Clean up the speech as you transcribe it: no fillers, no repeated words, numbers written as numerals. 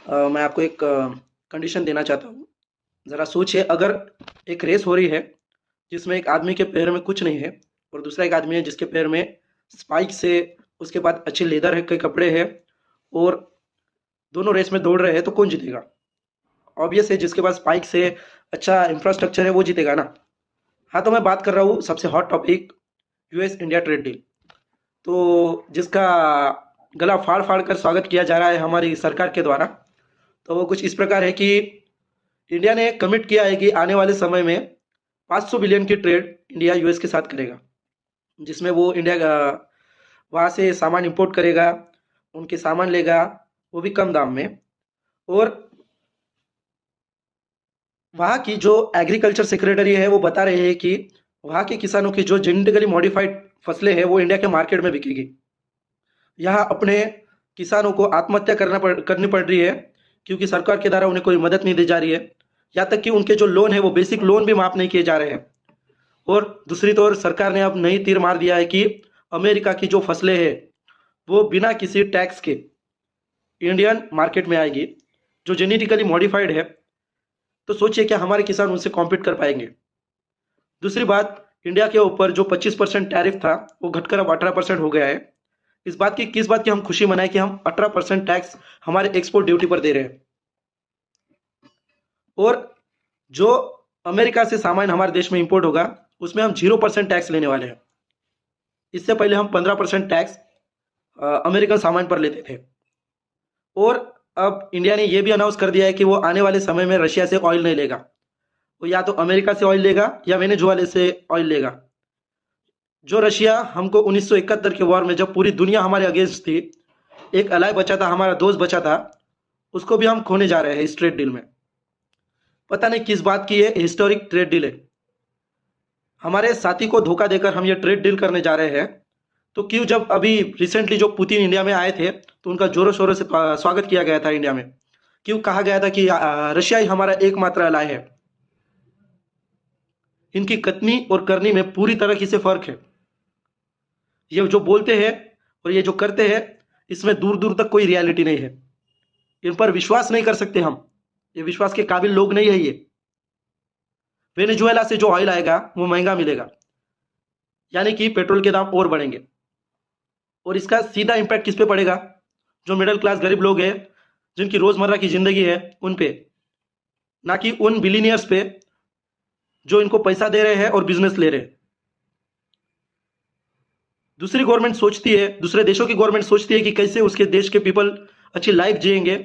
मैं आपको एक कंडीशन देना चाहता हूँ। ज़रा सोचिए, अगर एक रेस हो रही है जिसमें एक आदमी के पैर में कुछ नहीं है और दूसरा एक आदमी है जिसके पैर में स्पाइक्स है, उसके बाद अच्छे लेदर है के कपड़े हैं और दोनों रेस में दौड़ रहे हैं, तो कौन जीतेगा? ऑब्वियस है, जिसके पास स्पाइक्स है, अच्छा इंफ्रास्ट्रक्चर है, वो जीतेगा ना। हाँ, तो मैं बात कर रहा हूँ सबसे hot topic, US India trade deal. तो जिसका गला फाड़ फाड़ कर स्वागत किया जा रहा है हमारी सरकार के द्वारा। तो वो कुछ इस प्रकार है कि इंडिया ने कमिट किया है कि आने वाले समय में 500 बिलियन की ट्रेड इंडिया यूएस के साथ करेगा, जिसमें वो इंडिया वहाँ से सामान इंपोर्ट करेगा, उनके सामान लेगा, वो भी कम दाम में। और वहाँ की जो एग्रीकल्चर सेक्रेटरी है वो बता रहे हैं कि वहाँ के किसानों की जो जेनेटिकली मॉडिफाइड फसलें हैं वो इंडिया के मार्केट में बिकेगी। यहाँ अपने किसानों को आत्महत्या करनी पड़ रही है, क्योंकि सरकार के द्वारा उन्हें कोई मदद नहीं दी जा रही है। यहाँ तक कि उनके जो लोन है वो बेसिक लोन भी माफ नहीं किए जा रहे हैं। और दूसरी तरफ सरकार ने अब नई तीर मार दिया है कि अमेरिका की जो फसलें हैं वो बिना किसी टैक्स के इंडियन मार्केट में आएगी, जो जेनेटिकली मॉडिफाइड है। तो सोचिए क्या हमारे किसान उनसे कॉम्पीट कर पाएंगे? दूसरी बात, इंडिया के ऊपर जो 25% टैरिफ था वो घटकर अब 18% हो गया है। किस बात की हम खुशी मनाएं कि हम 18% टैक्स हमारे एक्सपोर्ट ड्यूटी पर दे रहे हैं। और जो अमेरिका से सामान हमारे देश में इंपोर्ट होगा उसमें हम 0% टैक्स लेने वाले हैं। इससे पहले हम 15% टैक्स अमेरिकन सामान पर लेते थे। और अब इंडिया ने यह भी अनाउंस कर दिया है कि वो आने वाले समय में रशिया से ऑयल नहीं लेगा। वो या तो अमेरिका से ऑयल लेगा या वेनेजुएला से ऑयल लेगा। जो रशिया हमको 1971 के वॉर में, जब पूरी दुनिया हमारे अगेंस्ट थी, एक अलाय बचा था, हमारा दोस्त बचा था, उसको भी हम खोने जा रहे हैं इस ट्रेड डील में। पता नहीं किस बात की ये हिस्टोरिक ट्रेड डील है। हमारे साथी को धोखा देकर हम ये ट्रेड डील करने जा रहे हैं। तो क्यों, जब अभी रिसेंटली जो पुतिन इंडिया में आए थे तो उनका जोरों शोरों से स्वागत किया गया था इंडिया में, क्यों कहा गया था कि रशिया ही हमारा एकमात्र अलाय है। इनकी कथनी और करनी में पूरी तरह से फर्क है। ये जो बोलते हैं और ये जो करते हैं, इसमें दूर दूर तक कोई रियलिटी नहीं है। इन पर विश्वास नहीं कर सकते हम, ये विश्वास के काबिल लोग नहीं है ये। वेनेजुएला से जो ऑयल आएगा वो महंगा मिलेगा, यानी कि पेट्रोल के दाम और बढ़ेंगे। और इसका सीधा इंपैक्ट किस पे पड़ेगा? जो मिडिल क्लास गरीब लोग हैं, जिनकी रोजमर्रा की जिंदगी है, उन पे, ना कि उन बिलीनियर्स पे जो इनको पैसा दे रहे हैं और बिजनेस ले रहे हैं। दूसरी गवर्नमेंट सोचती है, दूसरे देशों की गवर्नमेंट सोचती है कि कैसे उसके देश के पीपल अच्छी लाइफ जिएंगे,